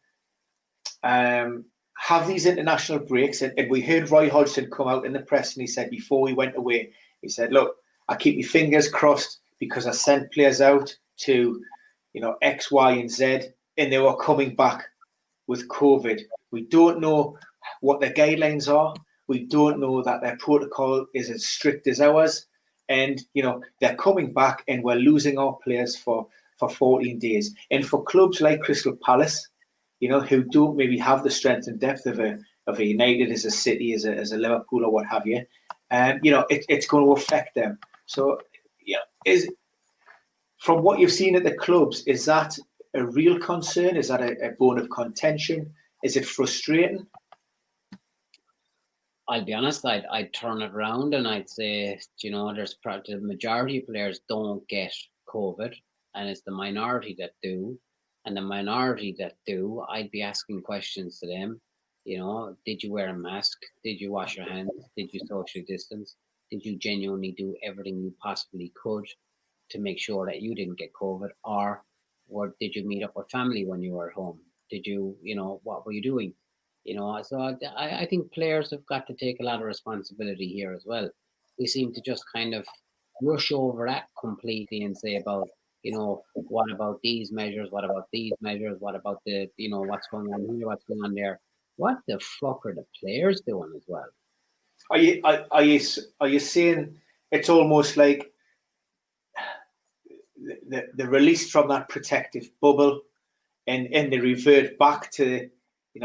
have these international breaks? And we heard Roy Hodgson come out in the press and he said before he went away, he said, look, I keep my fingers crossed because I sent players out to, X, Y, and Z, and they were coming back with COVID. We don't know what their guidelines are. We don't know that their protocol is as strict as ours. And, they're coming back and we're losing our players for 14 days. And for clubs like Crystal Palace, who don't maybe have the strength and depth of a United, as a City, as a Liverpool or what have you, it's going to affect them. So, from what you've seen at the clubs, is that a real concern? Is that a bone of contention? Is it frustrating? I'll be honest, I'd turn it around and I'd say, there's probably the majority of players don't get COVID, and it's the minority that do. And the minority that do, I'd be asking questions to them. Did you wear a mask? Did you wash your hands? Did you social distance? Did you genuinely do everything you possibly could to make sure that you didn't get COVID? Or did you meet up with family when you were at home? Did you, what were you doing? So I think players have got to take a lot of responsibility here as well. We seem to just kind of rush over that completely and say about, what about these measures? What about these measures? What about the, what's going on here? What's going on there? What the fuck are the players doing as well? Are you saying it's almost like the release from that protective bubble, and they revert back to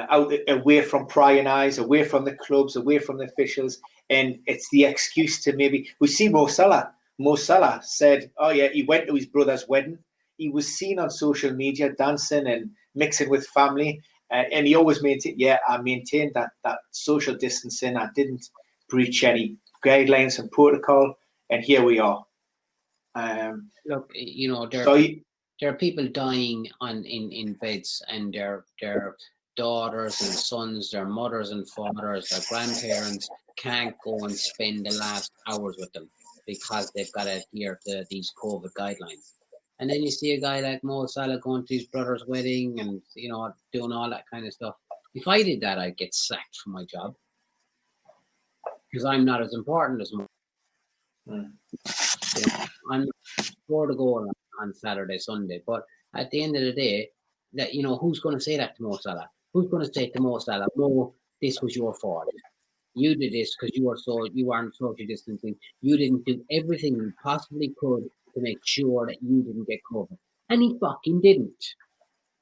out away from prying eyes, away from the clubs, away from the officials, and it's the excuse to maybe we see Mo Salah. Mo Salah said, "Oh yeah, he went to his brother's wedding. He was seen on social media dancing and mixing with family, and he always maintained, I maintained that social distancing. I didn't breach any guidelines and protocol, and here we are." Look, So there are people dying in beds, and their daughters and sons, their mothers and fathers, their grandparents can't go and spend the last hours with them because they've got to adhere to these COVID guidelines. And then you see a guy like Mo Salah going to his brother's wedding and, you know, doing all that kind of stuff. If I did that, I'd get sacked from my job because I'm not as important as Mo. You know, I'm scored a goal on Saturday, Sunday, but at the end of the day, that, you know, who's going to say that to Mo Salah? Who's going to say to Mo Salah, Mo, this was your fault. You did this because you weren't social distancing. You didn't do everything you possibly could to make sure that you didn't get COVID. And he fucking didn't.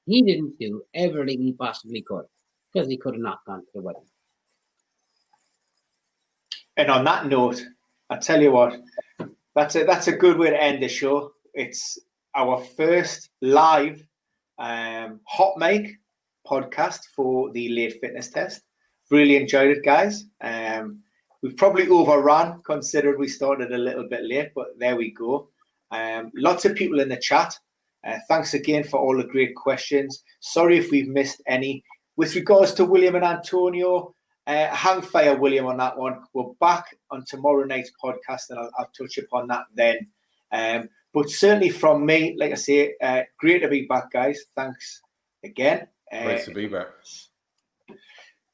He didn't do everything he possibly could because he could have not gone to the wedding. And on that note, I tell you what, that's a good way to end the show. It's our first live hot mic podcast for the late fitness test. Really enjoyed it, guys. We've probably overrun, considering we started a little bit late, but there we go. Lots of people in the chat. Thanks again for all the great questions. Sorry if we've missed any. With regards to William and Antonio, hang fire, William, on that one. We're back on tomorrow night's podcast, and I'll touch upon that then. But certainly from me, like I say, great to be back, guys. Thanks again. Great to be back.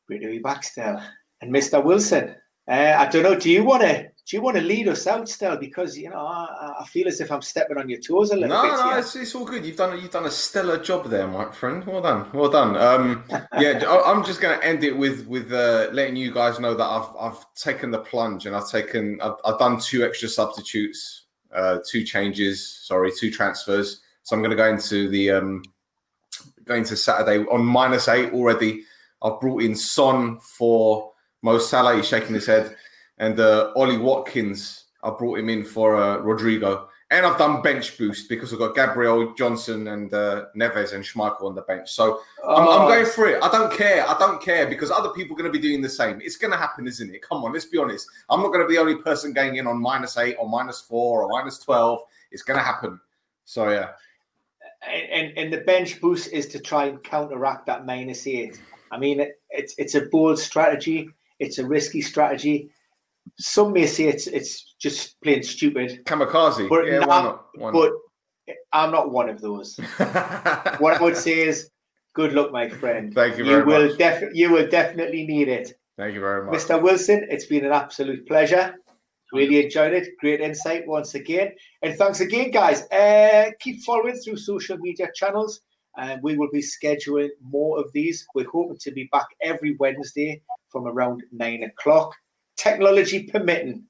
Great to be back, Stel. And Mr. Wilson, I don't know. Do you want to lead us out, Stel? Because you know, I feel as if I'm stepping on your toes a little bit. No, it's all good. You've done a stellar job there, my friend. Well done. Yeah, I'm just going to end it with letting you guys know that I've taken the plunge, and I've done 2 extra substitutes, 2 transfers. So I'm going to go into Saturday on -8 already. I've brought in Son for Mo Salah. He's shaking his head. And Ollie Watkins, I brought him in for Rodrigo. And I've done bench boost because I've got Gabriel, Johnson, and Neves and Schmeichel on the bench. So I'm going for it. I don't care because other people are going to be doing the same. It's going to happen, isn't it? Come on, let's be honest. I'm not going to be the only person going in on -8 or -4 or -12. It's going to happen. So, yeah. And the bench boost is to try and counteract that -8. I mean, it's a bold strategy. It's a risky strategy. Some may say it's just plain stupid. Kamikaze. But yeah, why not? But I'm not one of those. What I would say is, good luck, my friend. Thank you very much. You will definitely need it. Thank you very much. Mr. Wilson, it's been an absolute pleasure. Really enjoyed it. Great insight once again. And thanks again, guys. Keep following through social media channels. And we will be scheduling more of these. We're hoping to be back every Wednesday from around 9 o'clock. Technology permitting.